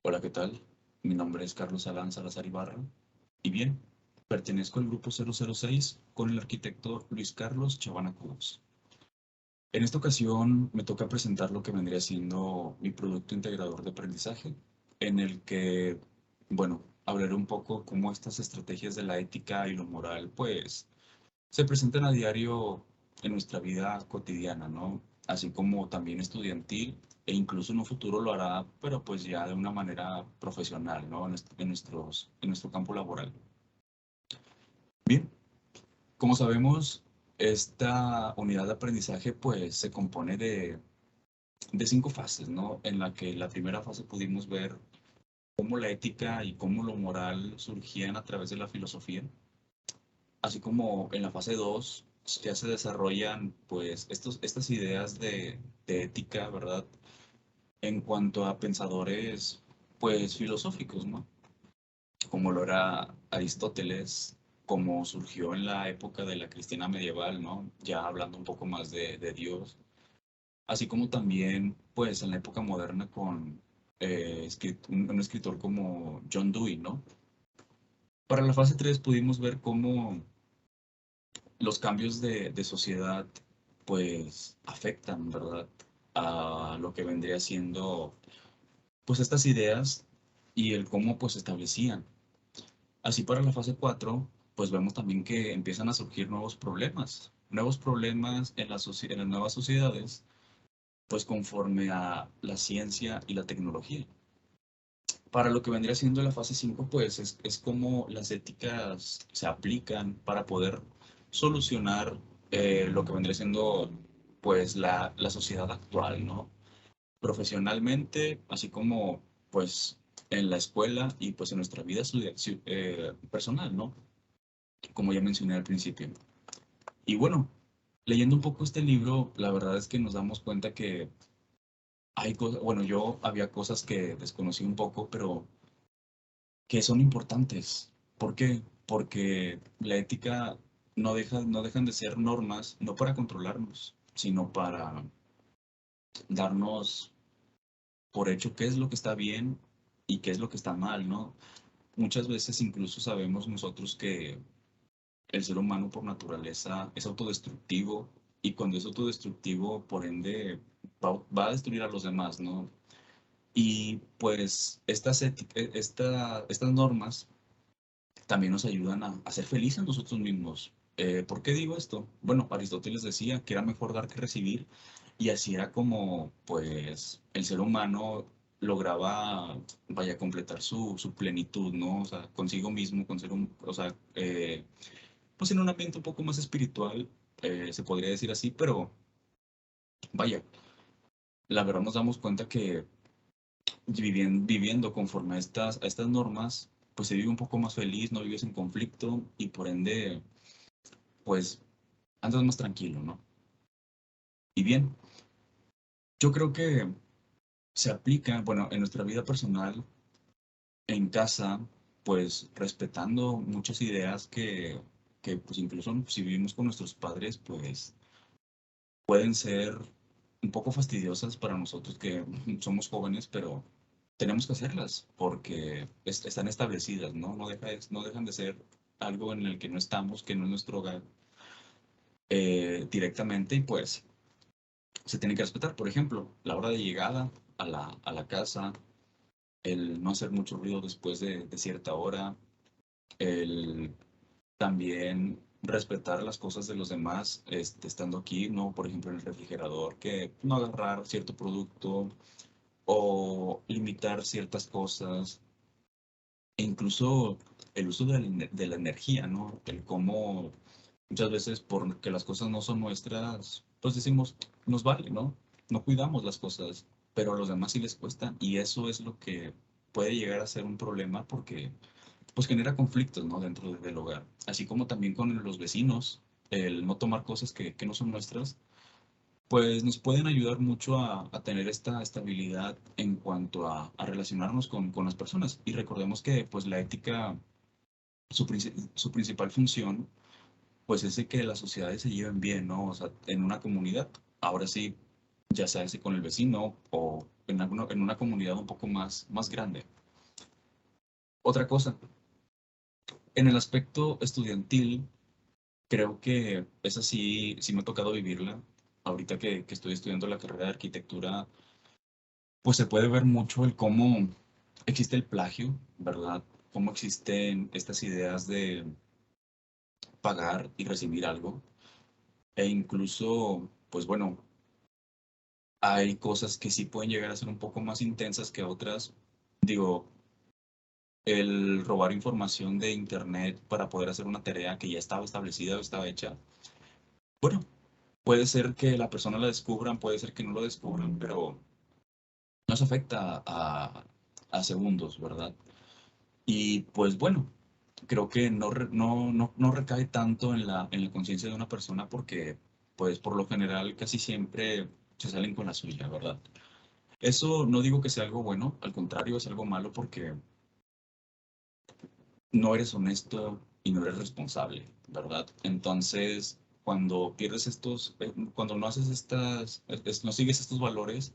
Hola, ¿qué tal? Mi nombre es Carlos Alán Salazar Ibarra y bien, pertenezco al grupo 006 con el arquitecto Luis Carlos Chavana Cubos. En esta ocasión me toca presentar lo que vendría siendo mi producto integrador de aprendizaje, en el que, bueno, hablaré un poco cómo estas estrategias de la ética y lo moral, pues, se presentan a diario en nuestra vida cotidiana, ¿no? Así como también estudiantil e incluso en un futuro lo hará, pero pues ya de una manera profesional, ¿no? En nuestro campo laboral. Bien, como sabemos, esta unidad de aprendizaje pues se compone de cinco fases, ¿no? En la que la primera fase pudimos ver cómo la ética y cómo lo moral surgían a través de la filosofía, así como en la fase 2 ya se desarrollan pues estas ideas de ética, ¿verdad? En cuanto a pensadores pues filosóficos, ¿no? Como lo era Aristóteles, como surgió en la época de la cristiana medieval, ¿no? Ya hablando un poco más de Dios, así como también pues en la época moderna con un escritor como John Dewey, ¿no? Para la fase 3 pudimos ver cómo los cambios de sociedad pues afectan, ¿verdad? A lo que vendría siendo pues estas ideas y el cómo pues se establecían. Así para la fase 4 pues vemos también que empiezan a surgir nuevos problemas en en las nuevas sociedades, pues conforme a la ciencia y la tecnología. Para lo que vendría siendo la fase 5 pues es como las éticas se aplican para poder solucionar lo que vendría siendo, pues, la sociedad actual, ¿no? Profesionalmente, así como, pues, en la escuela y, pues, en nuestra vida personal, ¿no? Como ya mencioné al principio. Y bueno, leyendo un poco este libro, la verdad es que nos damos cuenta que hay cosas, bueno, yo había cosas que desconocí un poco, pero que son importantes. ¿Por qué? Porque la ética no dejan de ser normas, no para controlarnos, sino para darnos por hecho qué es lo que está bien y qué es lo que está mal, ¿no? Muchas veces incluso sabemos nosotros que el ser humano por naturaleza es autodestructivo y cuando es autodestructivo, por ende, va a destruir a los demás, ¿no? Y pues estas normas también nos ayudan a ser felices nosotros mismos. ¿Por qué digo esto? Bueno, Aristóteles decía que era mejor dar que recibir y así era como, pues, el ser humano lograba, vaya, completar su plenitud, ¿no? O sea, consigo mismo, o sea, pues en un ambiente un poco más espiritual, se podría decir así, pero vaya, la verdad nos damos cuenta que viviendo conforme a estas normas, pues se vive un poco más feliz, no vives en conflicto y por ende pues andas más tranquilo, ¿no? Y bien, yo creo que se aplica, bueno, en nuestra vida personal, en casa, pues respetando muchas ideas que pues incluso si vivimos con nuestros padres, pues pueden ser un poco fastidiosas para nosotros que somos jóvenes, pero tenemos que hacerlas porque están establecidas, ¿no? No dejan de ser algo en el que no estamos, que no es nuestro hogar directamente y pues se tiene que respetar. Por ejemplo, la hora de llegada a la casa, el no hacer mucho ruido después de cierta hora, el también respetar las cosas de los demás estando aquí, ¿no? Por ejemplo, en el refrigerador, que no agarrar cierto producto o limitar ciertas cosas, e incluso el uso de la energía, ¿no? El cómo muchas veces porque las cosas no son nuestras, pues decimos, nos vale, ¿no? No cuidamos las cosas, pero a los demás sí les cuesta y eso es lo que puede llegar a ser un problema porque pues genera conflictos, ¿no? Del hogar, así como también con los vecinos, el no tomar cosas que no son nuestras, pues nos pueden ayudar mucho a tener esta estabilidad en cuanto a relacionarnos con las personas. Y recordemos que pues la ética, su principal función pues es de que las sociedades se lleven bien, ¿no? O sea, en una comunidad. Ahora sí, ya sea ese con el vecino o en una comunidad un poco más grande. Otra cosa, en el aspecto estudiantil, creo que esa sí me ha tocado vivirla. Ahorita que estoy estudiando la carrera de arquitectura, pues se puede ver mucho el cómo existe el plagio, ¿verdad? Cómo existen estas ideas de pagar y recibir algo. E incluso, pues bueno, hay cosas que sí pueden llegar a ser un poco más intensas que otras. Digo, el robar información de internet para poder hacer una tarea que ya estaba establecida o estaba hecha. Bueno, puede ser que la persona la descubran, puede ser que no lo descubran, pero no se afecta a segundos, ¿verdad? Y pues bueno, creo que no recae tanto en la conciencia de una persona porque, pues por lo general, casi siempre se salen con la suya, ¿verdad? Eso no digo que sea algo bueno, al contrario, es algo malo porque no eres honesto y no eres responsable, ¿verdad? Entonces, cuando pierdes cuando no haces no sigues estos valores,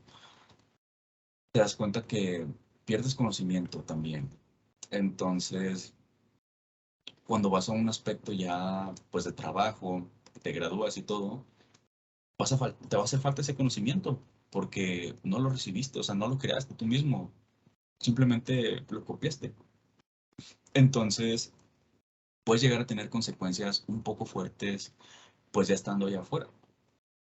te das cuenta que pierdes conocimiento también. Entonces, cuando vas a un aspecto ya, pues de trabajo, te gradúas y todo, te va a hacer falta ese conocimiento porque no lo recibiste, o sea, no lo creaste tú mismo, simplemente lo copiaste. Entonces, puedes llegar a tener consecuencias un poco fuertes, pues ya estando allá afuera.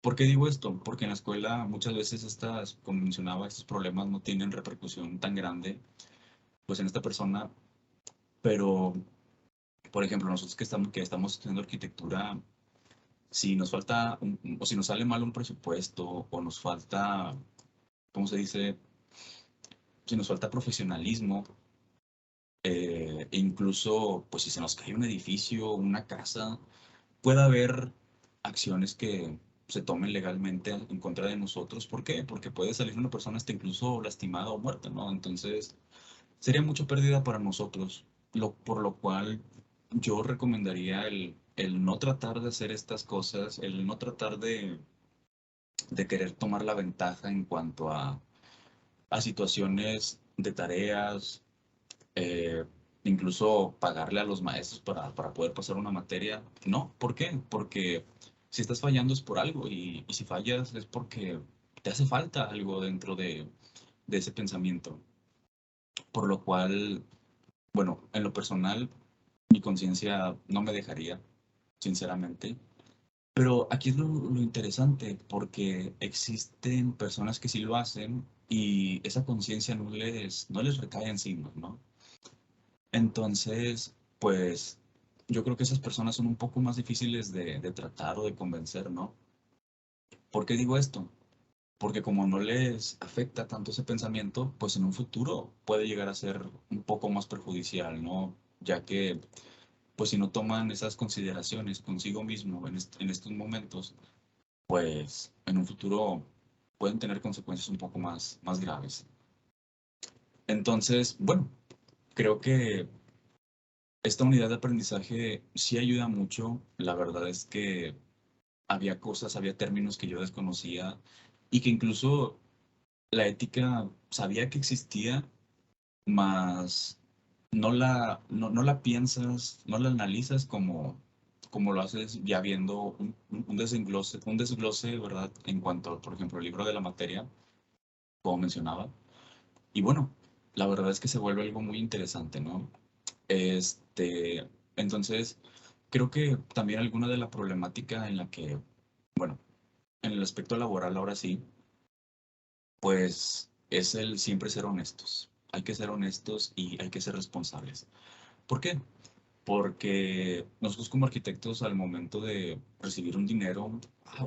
¿Por qué digo esto? Porque en la escuela muchas veces como mencionaba, estos problemas no tienen repercusión tan grande, pues en esta persona, pero, por ejemplo, nosotros que estamos estudiando arquitectura, si nos falta, o si nos sale mal un presupuesto, o nos falta, ¿cómo se dice? Si nos falta profesionalismo, e incluso, pues si se nos cae un edificio, una casa, puede haber acciones que se tomen legalmente en contra de nosotros. ¿Por qué? Porque puede salir una persona hasta incluso lastimada o muerta, ¿no? Entonces, sería mucha pérdida para nosotros, por lo cual yo recomendaría el no tratar de hacer estas cosas, el no tratar de querer tomar la ventaja en cuanto a situaciones de tareas, eh, incluso pagarle a los maestros para poder pasar una materia. No, ¿por qué? Porque si estás fallando es por algo y si fallas es porque te hace falta algo dentro de ese pensamiento. Por lo cual, bueno, en lo personal, mi conciencia no me dejaría, sinceramente. Pero aquí es lo interesante, porque existen personas que sí lo hacen y esa conciencia no les recae encima, ¿no? Entonces, pues yo creo que esas personas son un poco más difíciles de tratar o de convencer, ¿no? ¿Por qué digo esto? Porque como no les afecta tanto ese pensamiento, pues en un futuro puede llegar a ser un poco más perjudicial, ¿no? Ya que, pues si no toman esas consideraciones consigo mismo en estos momentos, pues en un futuro pueden tener consecuencias un poco más graves. Entonces, bueno, creo que esta unidad de aprendizaje sí ayuda mucho. La verdad es que había cosas, había términos que yo desconocía y que incluso la ética sabía que existía, mas no la piensas, no la analizas como lo haces ya viendo un desglose, ¿verdad? En cuanto, por ejemplo, el libro de la materia, como mencionaba. Y bueno, la verdad es que se vuelve algo muy interesante, ¿no? Este, entonces, creo que también alguna de la problemática en la que, bueno, en el aspecto laboral ahora sí, pues es el siempre ser honestos. Hay que ser honestos y hay que ser responsables. ¿Por qué? Porque nosotros como arquitectos al momento de recibir un dinero,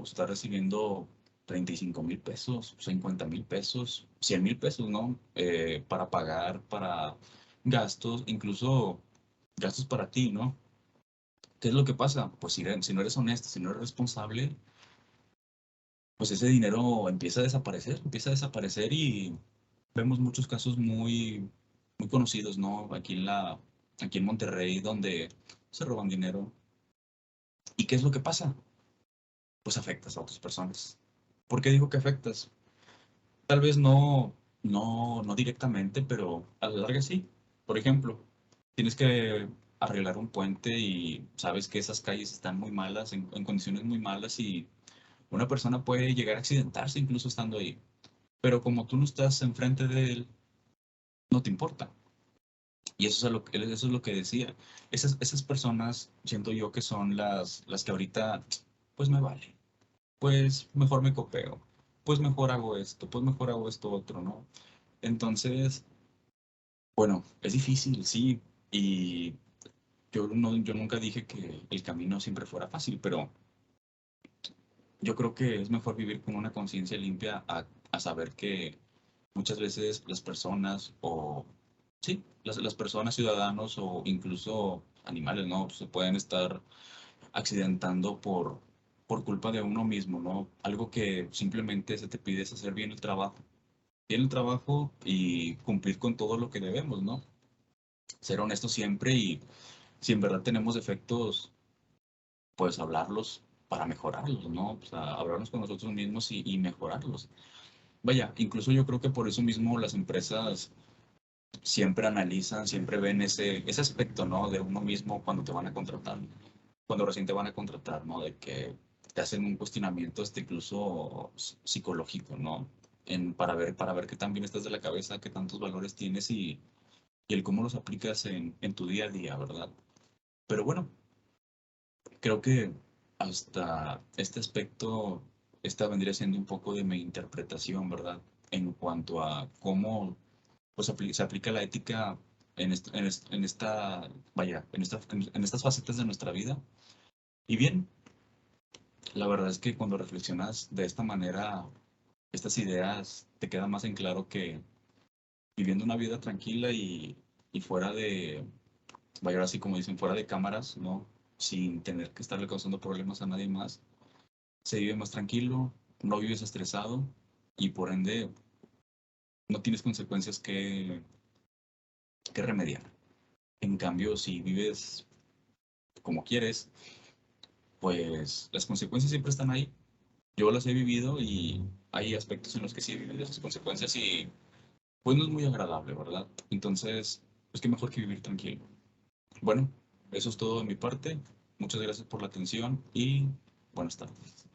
está recibiendo 35,000 pesos, 50,000 pesos, 100,000 pesos, ¿no? Para pagar, para gastos, incluso gastos para ti, ¿no? ¿Qué es lo que pasa? Pues si no eres honesto, si no eres responsable, pues ese dinero empieza a desaparecer y vemos muchos casos muy conocidos, ¿no? Aquí en Monterrey, donde se roban dinero. ¿Y qué es lo que pasa? Pues afectas a otras personas. ¿Por qué digo que afectas? Tal vez no directamente, pero a la larga sí. Por ejemplo, tienes que arreglar un puente y sabes que esas calles están muy malas, en condiciones muy malas y una persona puede llegar a accidentarse incluso estando ahí. Pero como tú no estás enfrente de él, no te importa. Y eso es lo que decía. Esas personas, siento yo que son las que ahorita, pues me vale. Pues mejor me copeo. Pues mejor hago esto. Pues mejor hago esto otro, ¿no? Entonces, bueno, es difícil, sí. Y yo nunca dije que el camino siempre fuera fácil, pero yo creo que es mejor vivir con una conciencia limpia a saber que muchas veces las personas o, sí, las personas, ciudadanos o incluso animales, ¿no? Se pueden estar accidentando por culpa de uno mismo, ¿no? Algo que simplemente se te pide es hacer bien el trabajo y cumplir con todo lo que debemos, ¿no? Ser honestos siempre y si en verdad tenemos defectos, pues hablarlos para mejorarlos, ¿no? O sea, hablarnos con nosotros mismos y mejorarlos. Vaya, incluso yo creo que por eso mismo las empresas siempre analizan, siempre ven ese aspecto, ¿no? De uno mismo cuando te van a contratar, cuando recién te van a contratar, ¿no? De que te hacen un cuestionamiento, incluso psicológico, ¿no? Para ver qué tan bien estás de la cabeza, qué tantos valores tienes y el cómo los aplicas en tu día a día, ¿verdad? Pero bueno, creo que hasta este aspecto, esta vendría siendo un poco de mi interpretación, ¿verdad? En cuanto a cómo pues, se aplica la ética en esta, vaya, en estas facetas de nuestra vida. Y bien, la verdad es que cuando reflexionas de esta manera, estas ideas te quedan más en claro que viviendo una vida tranquila y fuera de, vaya, ahora sí como dicen, fuera de cámaras, ¿no? Sin tener que estarle causando problemas a nadie más, se vive más tranquilo, no vives estresado y por ende no tienes consecuencias que remediar. En cambio, si vives como quieres, pues las consecuencias siempre están ahí. Yo las he vivido y hay aspectos en los que sí he vivido esas consecuencias y pues no es muy agradable, ¿verdad? Entonces, pues qué mejor que vivir tranquilo. Bueno, eso es todo de mi parte. Muchas gracias por la atención y buenas tardes.